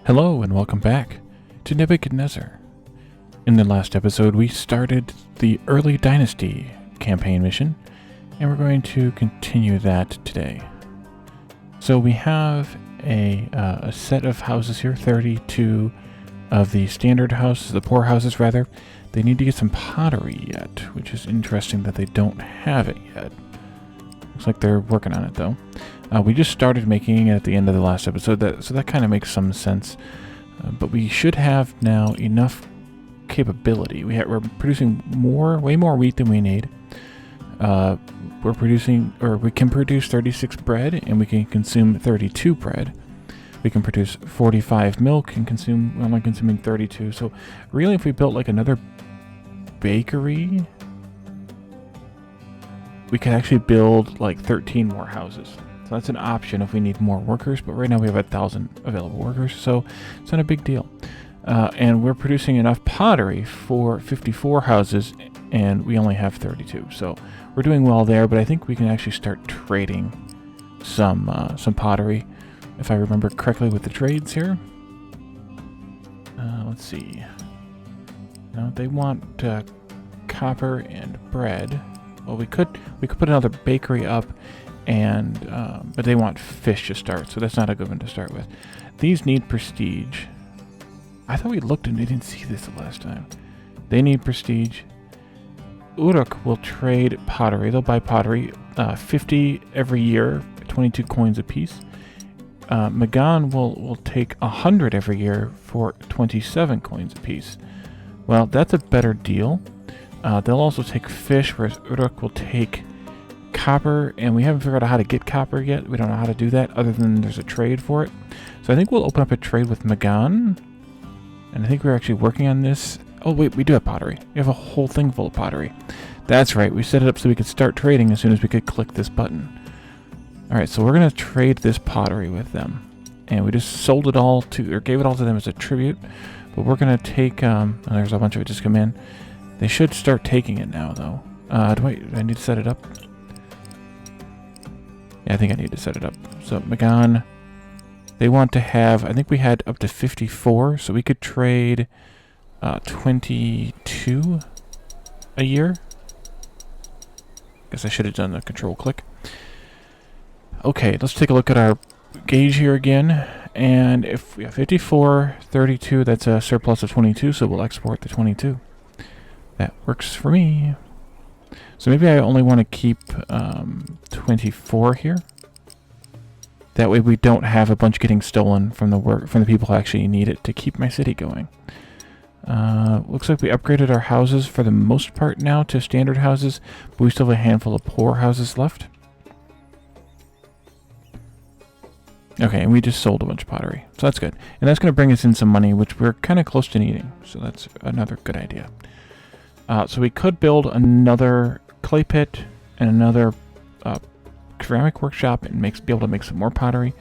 Hello and welcome back to Nebuchadnezzar. In the last episode we started the Early Dynasty campaign mission, and we're going to continue that today. So we have a set of houses here, 32 of the standard houses, the poor houses rather. They need to get some pottery yet, which is interesting that they don't have it yet. Looks like they're working on it though. We just started making it at the end of the last episode, so that kind of makes some sense. But we should have now enough capability. We're producing way more wheat than we need. We can produce 36 bread, and we can consume 32 bread. We can produce 45 milk and we're only consuming 32. So really, if we built like another bakery, we could actually build like 13 more houses. So that's an option if we need more workers, but right now we have 1,000 available workers, so it's not a big deal. And we're producing enough pottery for 54 houses, and we only have 32. So we're doing well there, but I think we can actually start trading some pottery, if I remember correctly with the trades here. Let's see. No, they want copper and bread. Well, we could put another bakery up, and but they want fish to start, so that's not a good one to start with. These need prestige. I thought we looked and we didn't see this the last time. They need prestige. Uruk will trade pottery. They'll buy pottery, 50 every year, 22 coins apiece. Magan will take 100 every year for 27 coins apiece. Well, that's a better deal. They'll also take fish, whereas Uruk will take copper, and we haven't figured out how to get copper yet. We don't know how to do that other than there's a trade for it. So I think we'll open up a trade with Magan, and I think we're actually working on this. Oh wait, we do have pottery. We have a whole thing full of pottery. That's right, we set it up so we could start trading as soon as we could click this button. Alright, so we're going to trade this pottery with them, and we just sold it all to, or gave it all to them as a tribute, but we're going to take, there's a bunch of it just come in. They should start taking it now though. Do I need to set it up? Yeah, I think I need to set it up. So Magan, they want to have, I think we had up to 54, so we could trade 22 a year. Guess I should have done the control click. Okay, let's take a look at our gauge here again. And if we have 54, 32, that's a surplus of 22, so we'll export the 22. That works for me. So maybe I only want to keep 24 here. That way we don't have a bunch getting stolen from the people who actually need it to keep my city going. Looks like we upgraded our houses for the most part now to standard houses, but we still have a handful of poor houses left. Okay, and we just sold a bunch of pottery, so that's good. And that's going to bring us in some money, which we're kind of close to needing, so that's another good idea. So we could build another clay pit and another ceramic workshop and be able to make some more pottery,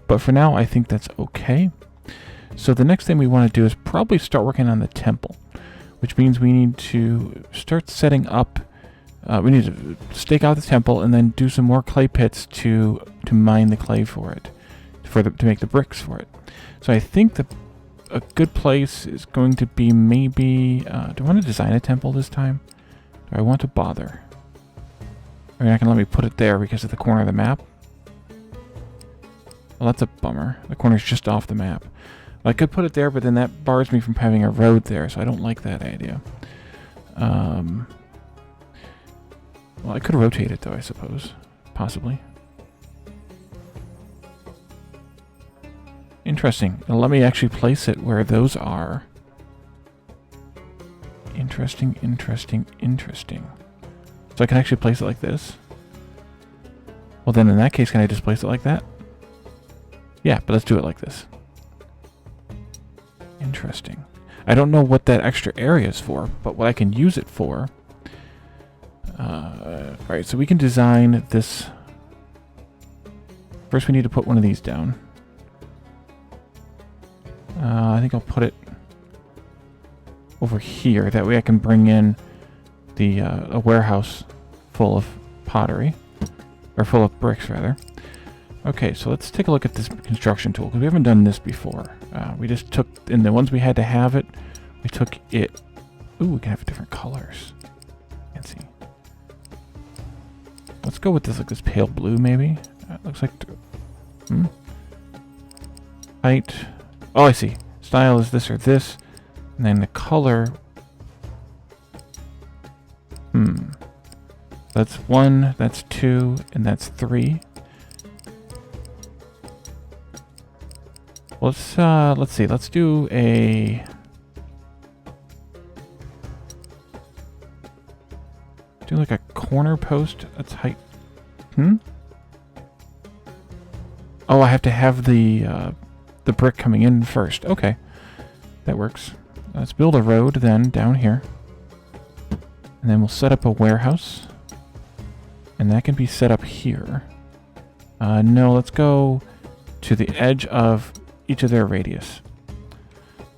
but for now I think that's okay. So the next thing we want to do is probably start working on the temple, which means we need to start setting up, we need to stake out the temple and then do some more clay pits to mine the clay for it, to make the bricks for it. So I think a good place is going to be maybe, do I want to design a temple this time? Do I want to bother? They're not going to let me put it there because of the corner of the map. Well, that's a bummer. The corner's just off the map. I could put it there, but then that bars me from having a road there, so I don't like that idea. Well, I could rotate it, though, I suppose. Possibly. Interesting. Now, let me actually place it where those are. Interesting, interesting, interesting. So I can actually place it like this. Well, then in that case, can I just place it like that? Yeah, but let's do it like this. Interesting. I don't know what that extra area is for, but what I can use it for. Alright, so we can design this. First we need to put one of these down. I think I'll put it over here. That way I can bring in a warehouse full of pottery. Or full of bricks, rather. Okay, so let's take a look at this construction tool, because we haven't done this before. We just took, in the ones we had to have it, we took it. Ooh, we can have different colors. Fancy. Let's go with this, like this pale blue, maybe. Looks like. Height. Oh, I see. Style is this or this, and then the color. That's 1. That's 2, and that's 3. Let's see. Let's do a. Do like a corner post. That's height. Oh, I have to have the brick coming in first. Okay, that works. Let's build a road then down here, and then we'll set up a warehouse, and that can be set up here. No, let's go to the edge of each of their radius.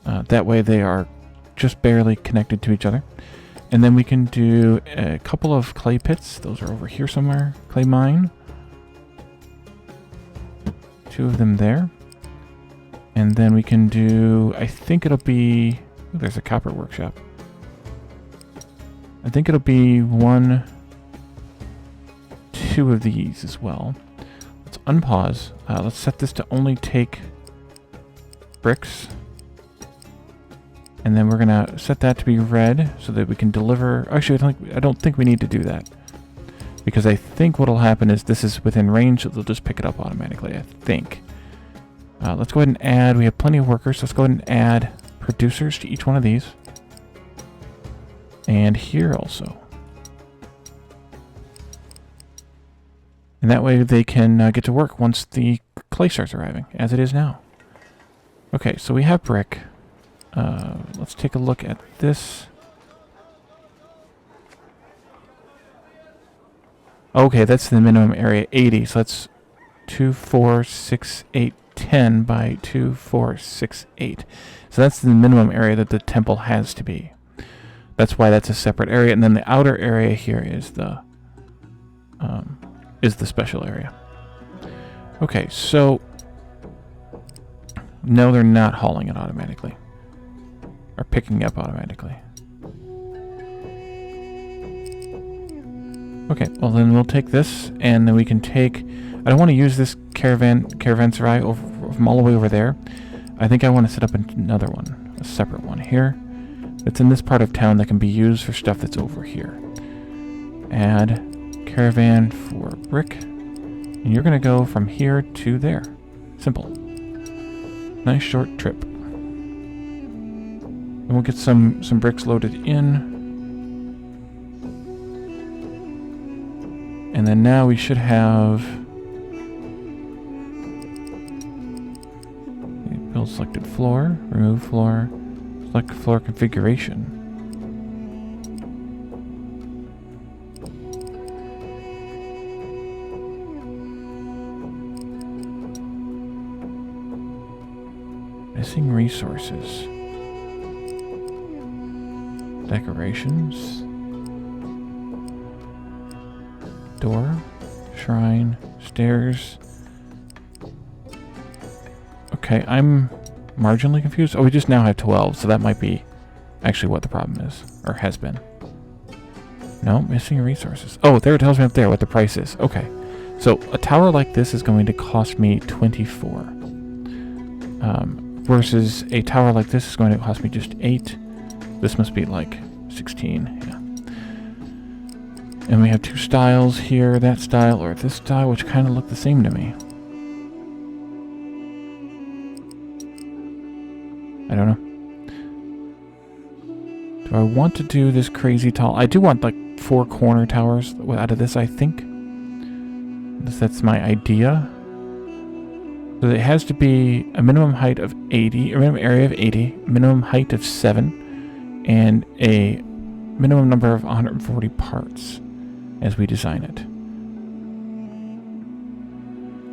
That way they are just barely connected to each other. And then we can do a couple of clay pits. Those are over here somewhere. Clay mine. 2 of them there. And then we can do, I think it'll be, ooh, there's a copper workshop. I think it'll be 1, 2 of these as well. Let's unpause. Let's set this to only take bricks. And then we're gonna set that to be red so that we can deliver. Actually, I don't think we need to do that, because I think what'll happen is this is within range, so they'll just pick it up automatically. I think. Let's go ahead and add. We have plenty of workers. So let's go ahead and add producers to each one of these, and here also. And that way they can get to work once the clay starts arriving, as it is now. Okay, so we have brick. Let's take a look at this. Okay, that's the minimum area, 80. So that's 2, 4, 6, 8, 10 by 2, 4, 6, 8. So that's the minimum area that the temple has to be. That's why that's a separate area. And then the outer area here is the special area. Okay, so no, they're not hauling it automatically. Or picking up automatically. Okay, well then we'll take this, and then we can take. I don't want to use this caravanserai from all the way over there. I think I want to set up another one, a separate one here. It's in this part of town that can be used for stuff that's over here. Add caravan for brick, and you're gonna go from here to there. Simple. Nice short trip. And we'll get some bricks loaded in. And then now we should have build selected floor, remove floor, select floor configuration. Missing resources. Decorations. Door. Shrine. Stairs. Okay, I'm marginally confused. Oh, we just now have 12, so that might be actually what the problem is. Or has been. No, missing resources. Oh, there it tells me up there what the price is. Okay. So, a tower like this is going to cost me 24. Versus a tower like this is going to cost me just 8. This must be like 16, yeah. And we have 2 styles here, that style or this style, which kind of look the same to me. I don't know. Do I want to do this crazy tall? I do want like 4 corner towers out of this, I think. That's my idea. So it has to be a minimum height of 80, a minimum area of 80, minimum height of 7, and a minimum number of 140 parts as we design it.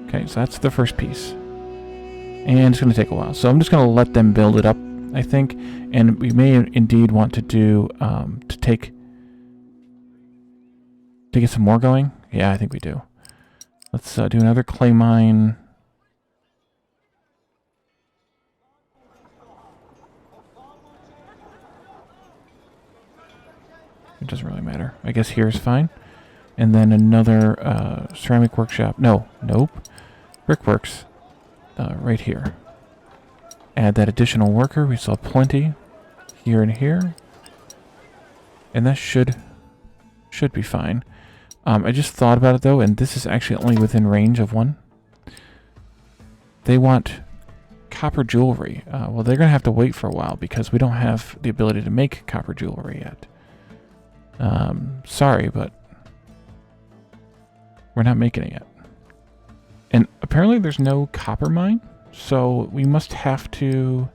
Okay, so that's the first piece. And it's going to take a while. So I'm just going to let them build it up, I think. And we may indeed want to do, to get some more going. Yeah, I think we do. Let's do another clay mine. It doesn't really matter. I guess here's fine. And then another ceramic workshop. No, nope. Brickworks. Right here. Add that additional worker. We saw plenty here and here. And that should be fine. I just thought about it though, and this is actually only within range of one. They want copper jewelry. Well, they're going to have to wait for a while because we don't have the ability to make copper jewelry yet. Sorry, but we're not making it yet. And apparently there's no copper mine, so we must have to...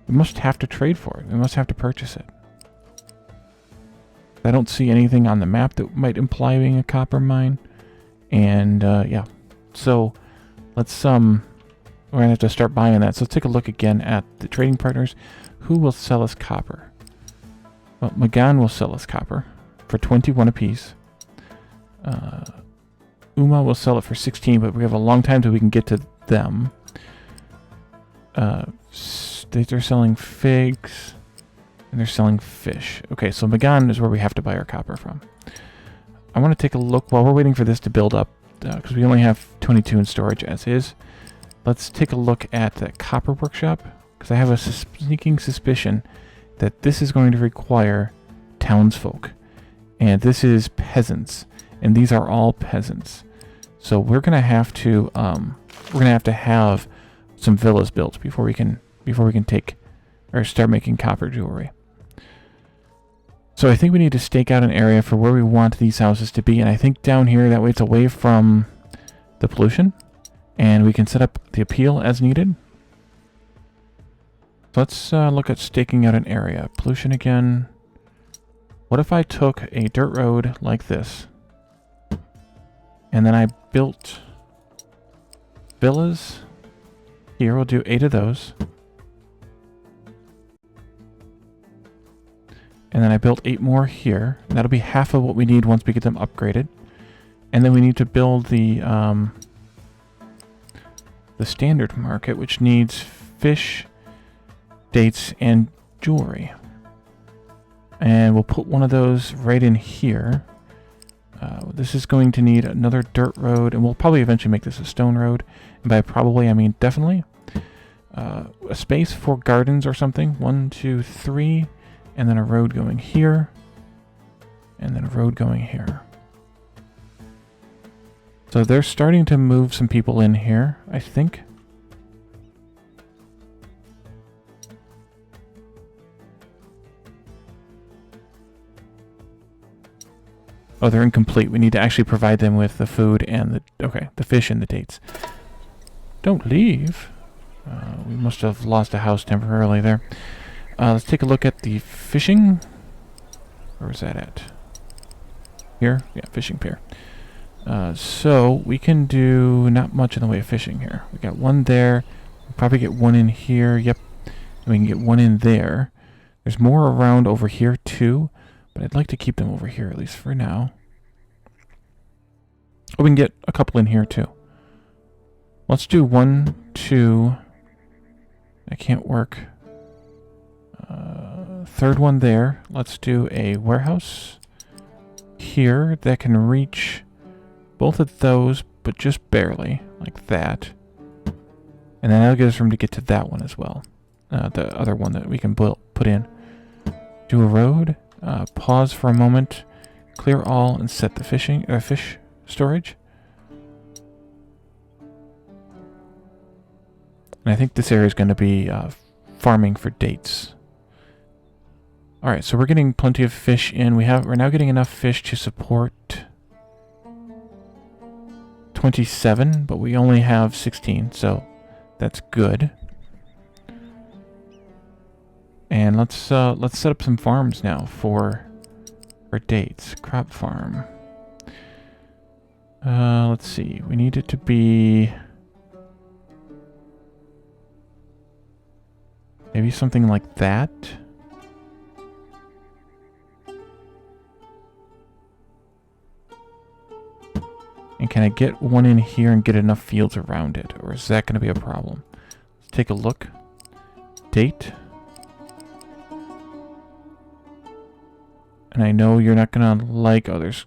We must have to trade for it. We must have to purchase it. I don't see anything on the map that might imply being a copper mine. And, yeah. So, let's, we're gonna have to start buying that. So let's take a look again at the trading partners. Who will sell us copper? Well, Magan will sell us copper for 21 apiece. Uma will sell it for 16, but we have a long time till we can get to them. They're selling figs, and they're selling fish. Okay, so Magan is where we have to buy our copper from. I want to take a look while we're waiting for this to build up, because we only have 22 in storage as is. Let's take a look at the copper workshop, because I have a sneaking suspicion that this is going to require townsfolk. And this is peasants, and these are all peasants. So we're going to have to have some villas built before we can take or start making copper jewelry. So I think we need to stake out an area for where we want these houses to be, and I think down here, that way it's away from the pollution, and we can set up the appeal as needed. So let's look at staking out an area. Pollution again. What if I took a dirt road like this, and then I built villas here? We'll do 8 of those. And then I built 8 more here. That'll be half of what we need once we get them upgraded. And then we need to build the standard market, which needs fish, dates, and jewelry. And we'll put one of those right in here. This is going to need another dirt road, and we'll probably eventually make this a stone road. And by probably, I mean definitely. A space for gardens or something. 1, 2, 3. And then a road going here. And then a road going here. So they're starting to move some people in here, I think. Oh, they're incomplete. We need to actually provide them with the food and the fish and the dates. Don't leave. We must have lost a house temporarily there. Let's take a look at the fishing. Where was that at? Here? Yeah, fishing pier. So we can do not much in the way of fishing here. We got one there. We'll probably get one in here. Yep. And we can get one in there. There's more around over here too, but I'd like to keep them over here at least for now. Oh, we can get a couple in here too. Let's do 1, 2. That can't work. Third one there. Let's do a warehouse here that can reach both of those, but just barely, like that. And then that'll give us room to get to that one as well. The other one that we can put in. Do a road. Pause for a moment. Clear all and set the fish storage. And I think this area is going to be farming for dates. All right, so we're getting plenty of fish in. We're now getting enough fish to support 27, but we only have 16, so that's good. And let's set up some farms now for dates. Crop farm. Let's see. We need it to be maybe something like that. And can I get one in here and get enough fields around it? Or is that going to be a problem? Let's take a look. Date. And I know you're not going to like... Oh, there's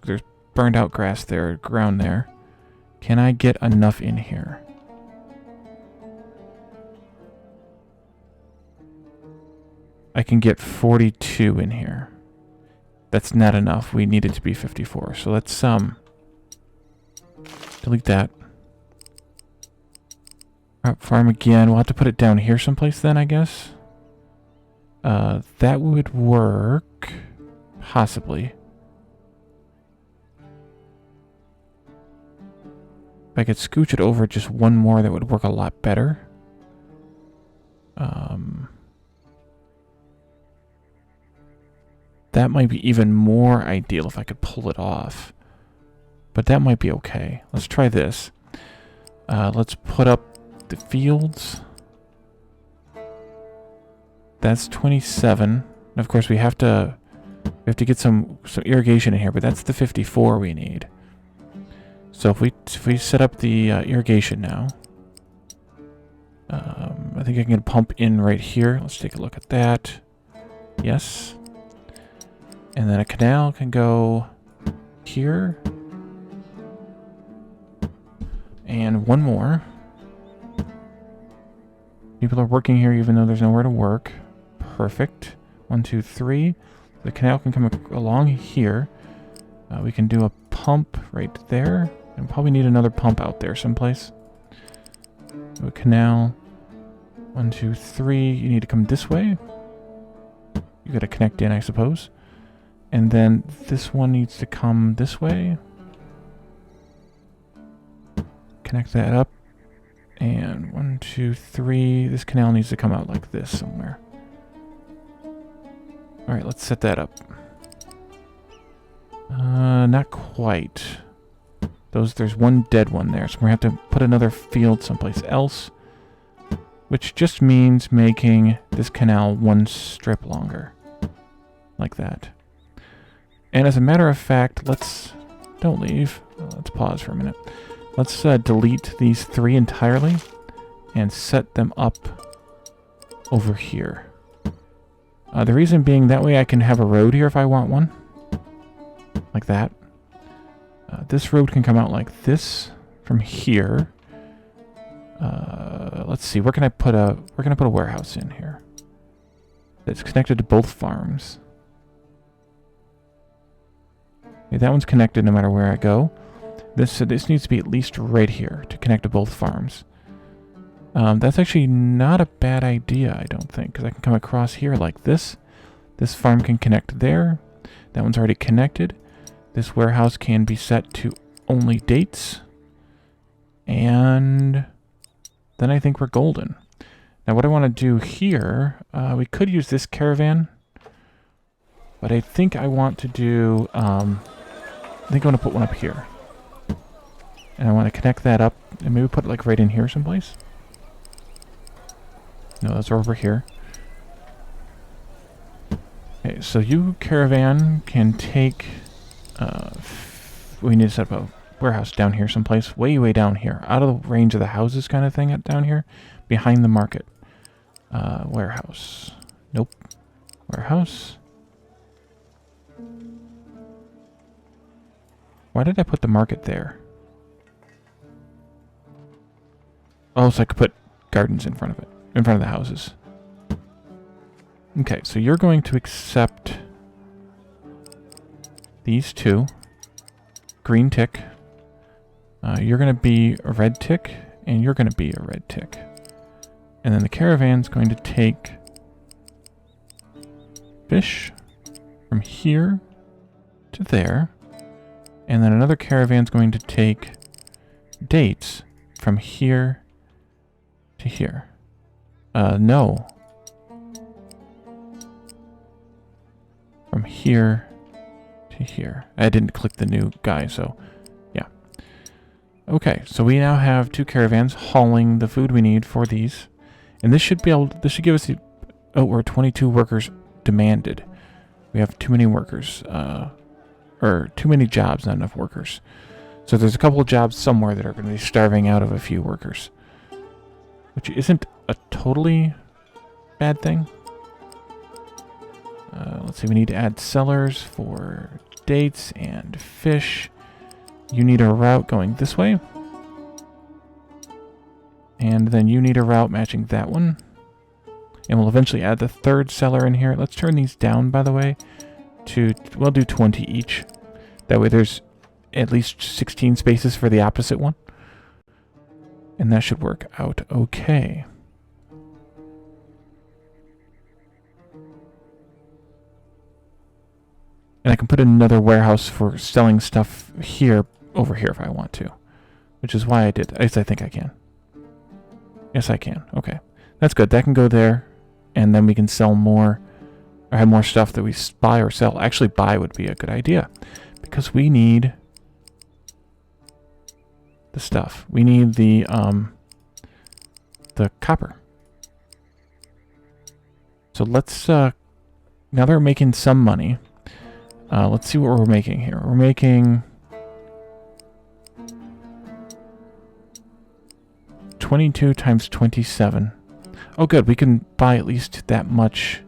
burned out grass there, ground there. Can I get enough in here? I can get 42 in here. That's not enough. We need it to be 54. So let's delete that. Farm again. We'll have to put it down here someplace then, I guess. That would work. Possibly. If I could scooch it over just one more, that would work a lot better. That might be even more ideal if I could pull it off. But that might be okay. Let's try this. Let's put up the fields. That's 27. And of course, we have to get some irrigation in here, but that's the 54 we need. So if we set up the irrigation now, I think I can get a pump in right here. Let's take a look at that. Yes. And then a canal can go here. And one more. People are working here even though there's nowhere to work. Perfect. 1, 2, 3. The canal can come along here. We can do a pump right there. And probably need another pump out there someplace. Do a canal. 1, 2, 3. You need to come this way. You gotta connect in, I suppose. And then this one needs to come this way. Connect that up. And 1, 2, 3. This canal needs to come out like this somewhere. Alright, let's set that up. Not quite. There's one dead one there, so we're going to have to put another field someplace else. Which just means making this canal one strip longer. Like that. And as a matter of fact, don't leave. Let's pause for a minute. Let's delete these 3 entirely and set them up over here. The reason being that way I can have a road here if I want one. Like that. This road can come out like this from here. Let's see. Where can I put a warehouse in here? That's connected to both farms. Okay, that one's connected no matter where I go. This needs to be at least right here to connect to both farms. That's actually not a bad idea, I don't think, because I can come across here like this. This farm can connect there. That one's already connected. This warehouse can be set to only dates. And then I think we're golden. Now what I want to do here, we could use this caravan. But I think I want to do, I think I want to put one up here. And I want to connect that up and maybe put it like right in here someplace. No, that's over here. Okay, so you caravan can take, we need to set up a warehouse down here someplace, way down here, out of the range of the houses kind of thing down here, behind the market. Warehouse. Nope. Warehouse. Why did I put the market there? Oh, so I could put gardens in front of it. In front of the houses. Okay, so you're going to accept these 2. Green tick. You're going to be a red tick, and you're going to be a red tick. And then the caravan's going to take fish from here to there. And then another caravan's going to take dates from here to here. No. From here to here. I didn't click the new guy, so yeah. Okay, so we now have 2 caravans hauling the food we need for these. And this should give us the... Oh, we're 22 workers demanded. We have too many workers. Or too many jobs, not enough workers. So there's a couple of jobs somewhere that are going to be starving out of a few workers. Which isn't a totally bad thing. Let's see, we need to add sellers for dates and fish. You need a route going this way. And then you need a route matching that one. And we'll eventually add the third seller in here. Let's turn these down, by the way, to, we'll do 20 each. That way there's at least 16 spaces for the opposite one. And that should work out okay. And I can put another warehouse for selling stuff here, over here if I want to. Which is why I did. At least I think I can. Yes, I can. Okay. That's good. That can go there. And then we can sell more, or have more stuff that we buy or sell. Actually, buy would be a good idea. Because we need the stuff. We need the copper. So let's, now that we're making some money, let's see what we're making here. We're making 22 times 27. Oh good, we can buy at least that much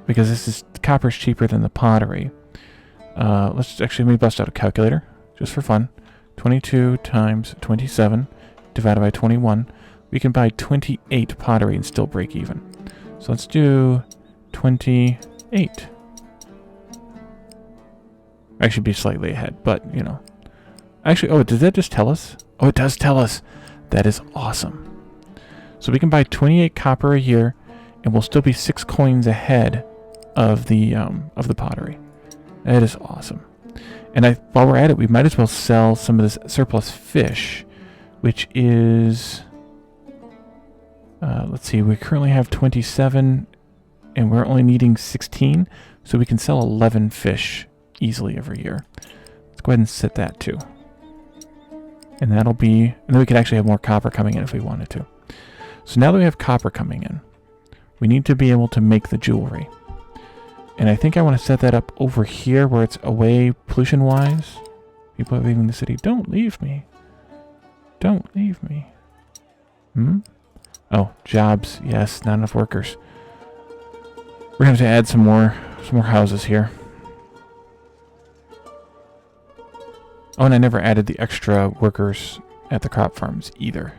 because this is copper's cheaper than the pottery. Let's actually, let me bust out a calculator just for fun. 22 times 27 divided by 21. We can buy 28 pottery and still break even. So let's do 28. I should be slightly ahead, but, you know. Actually, oh, did that just tell us? Oh, it does tell us. That is awesome. So we can buy 28 copper a year, and we'll still be 6 coins ahead of the pottery. That is awesome. And while we're at it, we might as well sell some of this surplus fish, which is... let's see, we currently have 27, and we're only needing 16, so we can sell 11 fish easily every year. Let's go ahead and set that too. And that'll be... And then we could actually have more copper coming in if we wanted to. So now that we have copper coming in, we need to be able to make the jewelry. And I think I want to set that up over here where it's away pollution-wise. People are leaving the city. Don't leave me. Don't leave me. Hmm? Oh, jobs. Yes, not enough workers. We're going to have to add some more houses here. Oh, and I never added the extra workers at the crop farms either.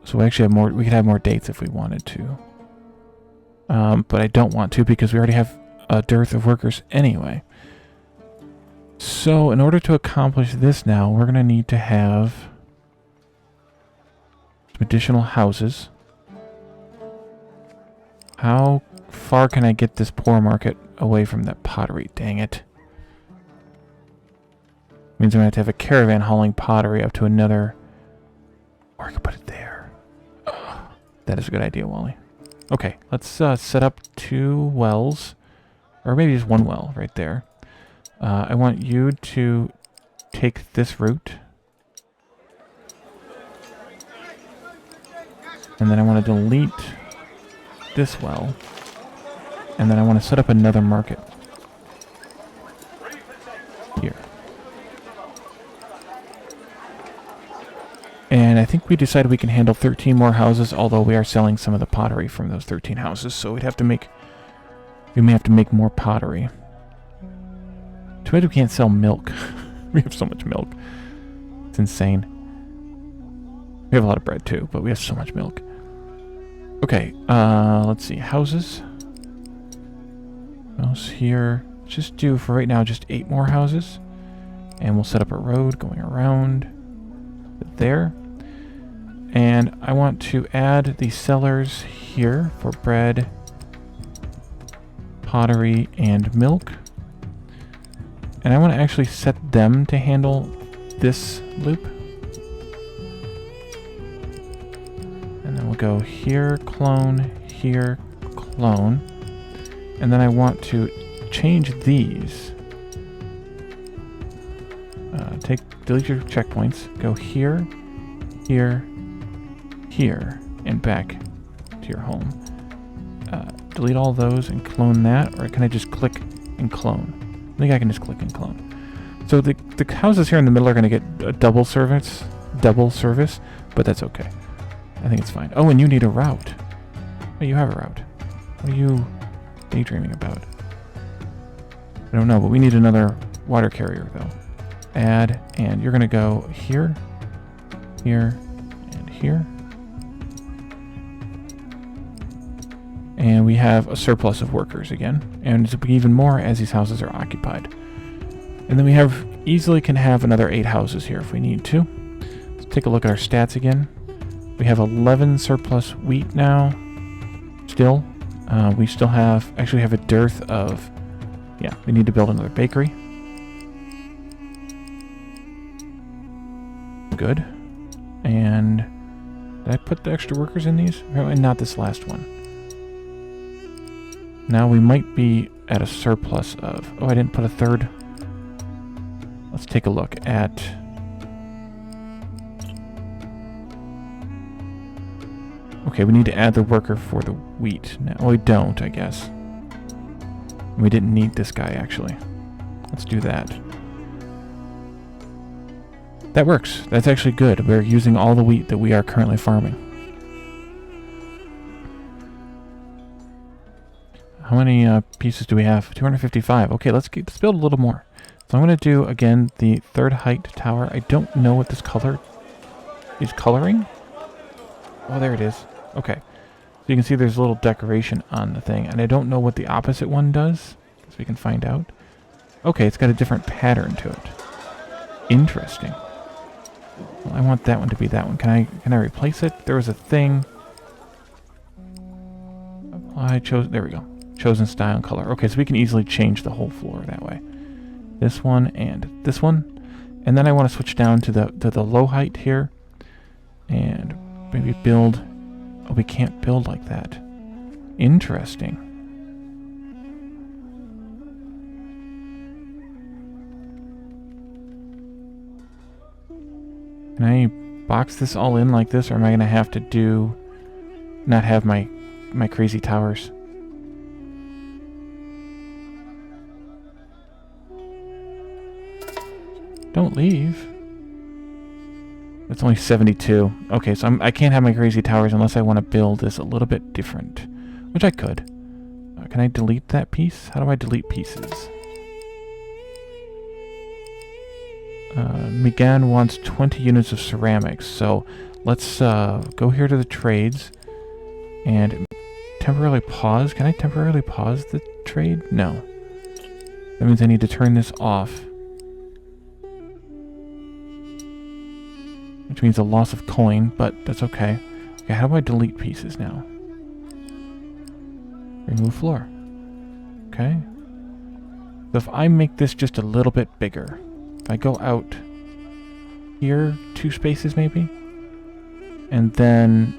So we actually have more. We could have more dates if we wanted to. But I don't want to because we already have a dearth of workers anyway. So in order to accomplish this now, we're going to need to have some additional houses. How far can I get this poor market away from that pottery? Dang it. Means I'm going to have a caravan hauling pottery up to another... Or I could put it there. Ugh, that is a good idea, Wally. Okay, let's set up 2 wells. Or maybe just 1 well right there. I want you to take this route. And then I want to delete this well. And then I want to set up another market. Here. And I think we decided we can handle 13 more houses, although we are selling some of the pottery from those 13 houses, so we may have to make more pottery. Too bad we can't sell milk. We have so much milk. It's insane. We have a lot of bread too, but we have so much milk. Okay, let's see. Houses. House here. Let's just do, for right now, just 8 more houses. And we'll set up a road going around there. And I want to add the sellers here for bread, pottery, and milk. And I want to actually set them to handle this loop. And then we'll go here, clone, and then I want to change these. Delete your checkpoints, go here, here, here, and back to your home. Delete all those and clone that, or can I just click and clone? I think I can just click and clone. So the houses here in the middle are going to get a double service, but that's okay. I think it's fine. Oh, and you need a route. Oh, you have a route. What are you daydreaming about? I don't know, but we need another water carrier, though. Add, and you're going to go here, here, and here. And we have a surplus of workers again. And it's even more as these houses are occupied. And then we easily can have another 8 houses here if we need to. Let's take a look at our stats again. We have 11 surplus wheat now. Still. We still actually have a dearth of... Yeah, we need to build another bakery. Good. And did I put the extra workers in these? Apparently not this last one. Now we might be at a surplus of... Oh, I didn't put a third. Let's take a look at... Okay, we need to add the worker for the wheat. Now, we don't, I guess. We didn't need this guy, actually. Let's do that. That works. That's actually good. We're using all the wheat that we are currently farming. How many pieces do we have? 255. Okay, let's build a little more. So I'm going to do, again, the third height tower. I don't know what this color is coloring. Oh, there it is. Okay. So you can see there's a little decoration on the thing, and I don't know what the opposite one does. So we can find out. Okay, it's got a different pattern to it. Interesting. Well, I want that one to be that one. Can I replace it? There was a thing. There we go. Chosen style and color. Okay, so we can easily change the whole floor that way. This one and this one. And then I want to switch down to the low height here. And maybe build... Oh, we can't build like that. Interesting. Can I box this all in like this, or am I going to have to not have my crazy towers? Don't leave. It's only 72. Okay, so I can't have my crazy towers unless I want to build this a little bit different. Which I could. Can I delete that piece? How do I delete pieces? Megan wants 20 units of ceramics. So let's go here to the trades and temporarily pause. Can I temporarily pause the trade? No. That means I need to turn this off. Which means a loss of coin, but that's okay. Okay, how do I delete pieces now? Remove floor. Okay. So if I make this just a little bit bigger, if I go out here, 2 spaces maybe, and then...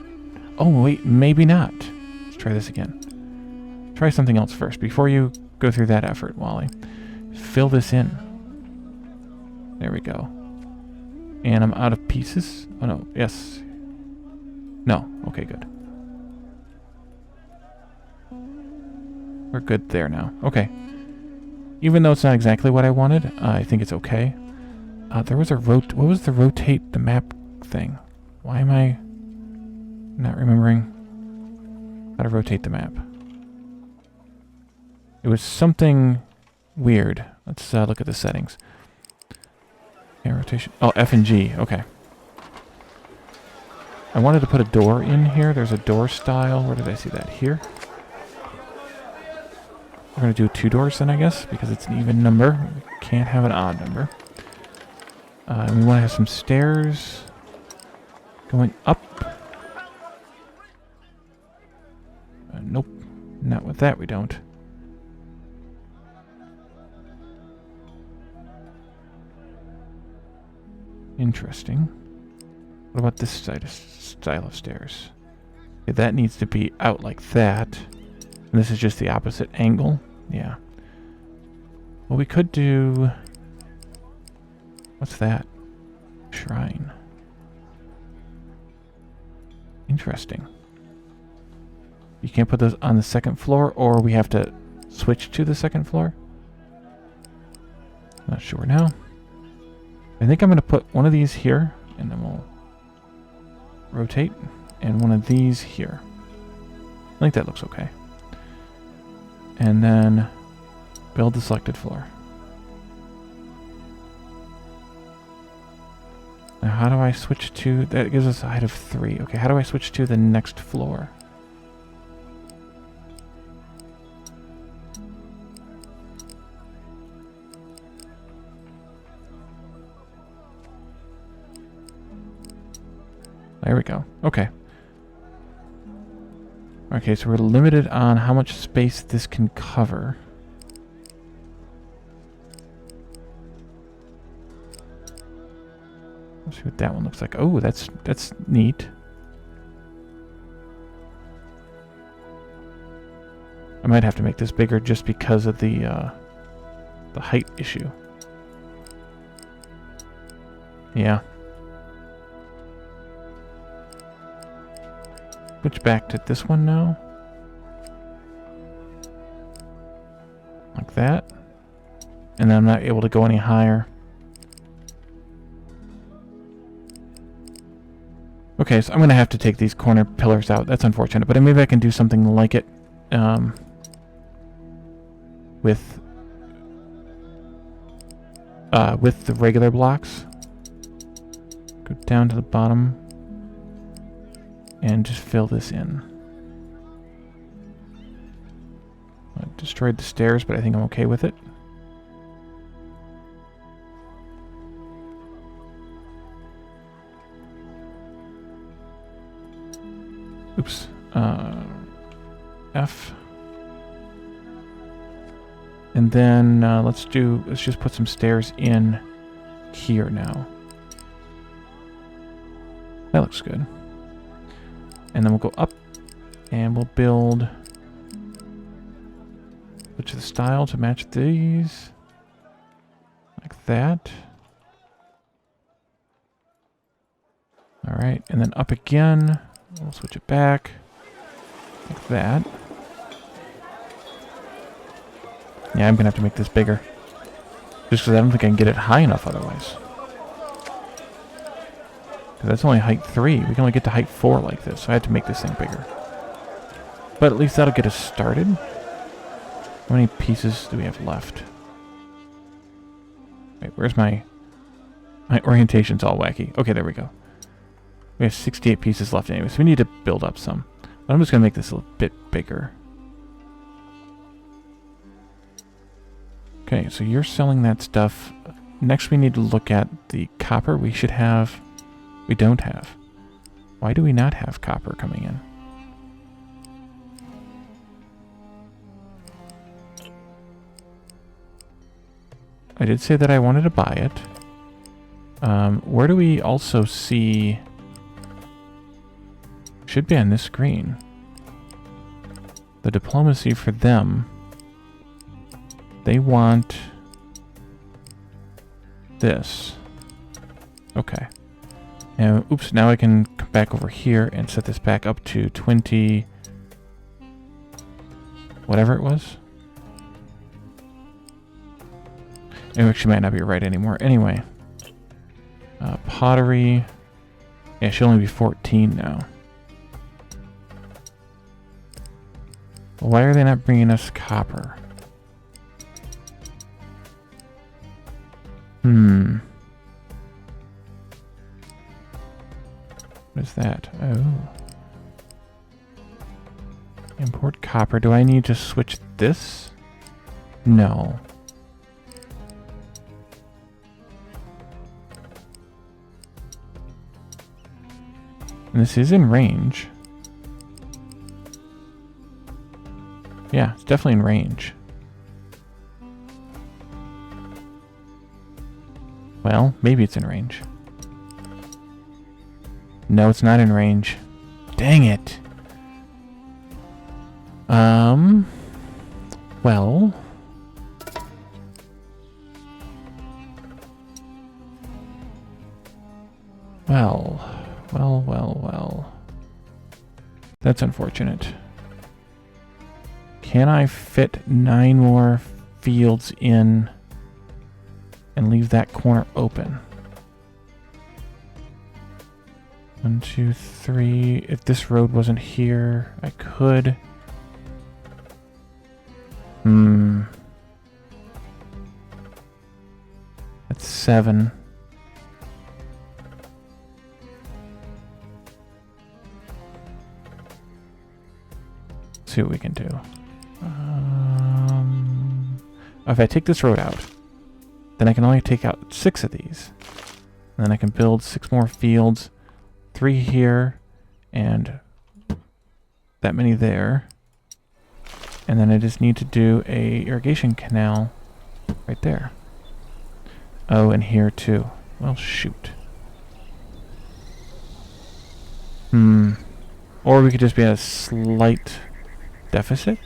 Oh, wait, maybe not. Let's try this again. Try something else first, before you go through that effort, Wally. Fill this in. There we go. And I'm out of pieces. Oh, no. Yes. No. Okay, good. We're good there now. Okay. Even though it's not exactly what I wanted, I think it's okay. There was a what was the rotate the map thing? Why am I not remembering how to rotate the map? It was something weird. Let's look at the settings. Okay, rotation. Oh, F and G. Okay. I wanted to put a door in here. There's a door style. Where did I see that? Here. We're going to do 2 doors then, I guess, because it's an even number. We can't have an odd number. And we want to have some stairs going up. Nope. Not with that, we don't. Interesting. What about this style of stairs? Okay, that needs to be out like that. And this is just the opposite angle. Yeah. Well, we could do... What's that? Shrine. Interesting. You can't put those on the second floor, or we have to switch to the second floor? Not sure now. I think I'm going to put one of these here, and then we'll rotate, and one of these here. I think that looks okay. And then build the selected floor. Now how do I switch to... That gives us a height of 3. Okay, how do I switch to the next floor? There we go. Okay. Okay, so we're limited on how much space this can cover. Let's see what that one looks like. Oh, that's neat. I might have to make this bigger just because of the height issue. Yeah. Switch back to this one now. Like that. And then I'm not able to go any higher. Okay, so I'm going to have to take these corner pillars out. That's unfortunate, but maybe I can do something like it with the regular blocks. Go down to the bottom and just fill this in. I destroyed the stairs, but I think I'm okay with it. Oops. F. And then let's just put some stairs in here now. That looks good. And then we'll go up and we'll build switch the style to match these. Like that. Alright, and then up again. We'll switch it back. Like that. Yeah, I'm going to have to make this bigger. Just because I don't think I can get it high enough otherwise. Because that's only height 3. We can only get to height 4 like this. So I had to make this thing bigger. But at least that'll get us started. How many pieces do we have left? Wait, where's my orientation's all wacky. Okay, there we go. We have 68 pieces left anyway, so we need to build up some. But I'm just going to make this a little bit bigger. Okay, so you're selling that stuff. Next we need to look at the copper we should have. We don't have. Why do we not have copper coming in? I did say that I wanted to buy it. Where do we also see... Should be on this screen. The diplomacy for them. They want this. Okay. And oops, now I can come back over here and set this back up to 20... whatever it was. It actually might not be right anymore. Anyway. Pottery. Yeah, it should only be 14 now. Why are they not bringing us copper? What is that? Oh. Import copper. Do I need to switch this? No. And this is in range. Yeah, it's definitely in range. Well, maybe it's in range. No, it's not in range. Dang it. Well. Well. That's unfortunate. Can I fit 9 more fields in and leave that corner open? 1, 2, 3. If this road wasn't here, I could. That's 7. Let's see what we can do. If I take this road out, then I can only take out 6 of these. And then I can build 6 more fields. 3 here, and that many there. And then I just need to do a irrigation canal right there. Oh, and here too. Well, shoot. Or we could just be at a slight deficit.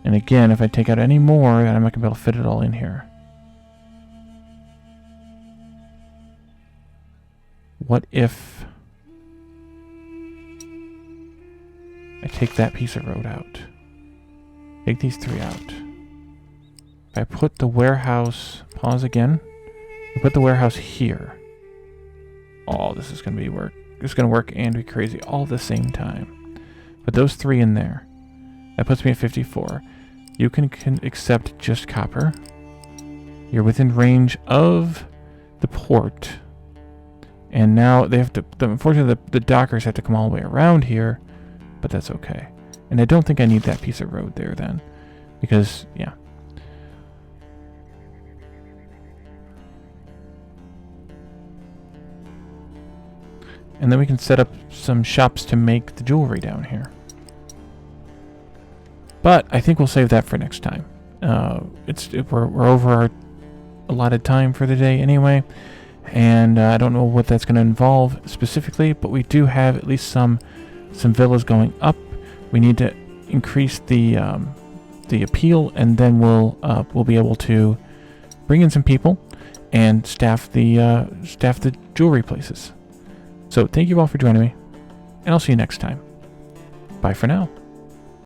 And again, if I take out any more, then I'm not going to be able to fit it all in here. What if I take that piece of road out? Take these 3 out. If I put the warehouse... Pause again. I put the warehouse here. Oh, this is going to be work. This is going to work and be crazy all at the same time. Put those 3 in there. That puts me at 54. You can accept just copper. You're within range of the port. And now they have to... Unfortunately, the dockers have to come all the way around here. But that's okay. And I don't think I need that piece of road there then. Because, yeah. And then we can set up some shops to make the jewelry down here. But I think we'll save that for next time. We're over our allotted time for the day anyway. And I don't know what that's going to involve specifically, but we do have at least some villas going up. We need to increase the appeal, and then we'll be able to bring in some people and staff the jewelry places. So thank you all for joining me, and I'll see you next time. Bye for now.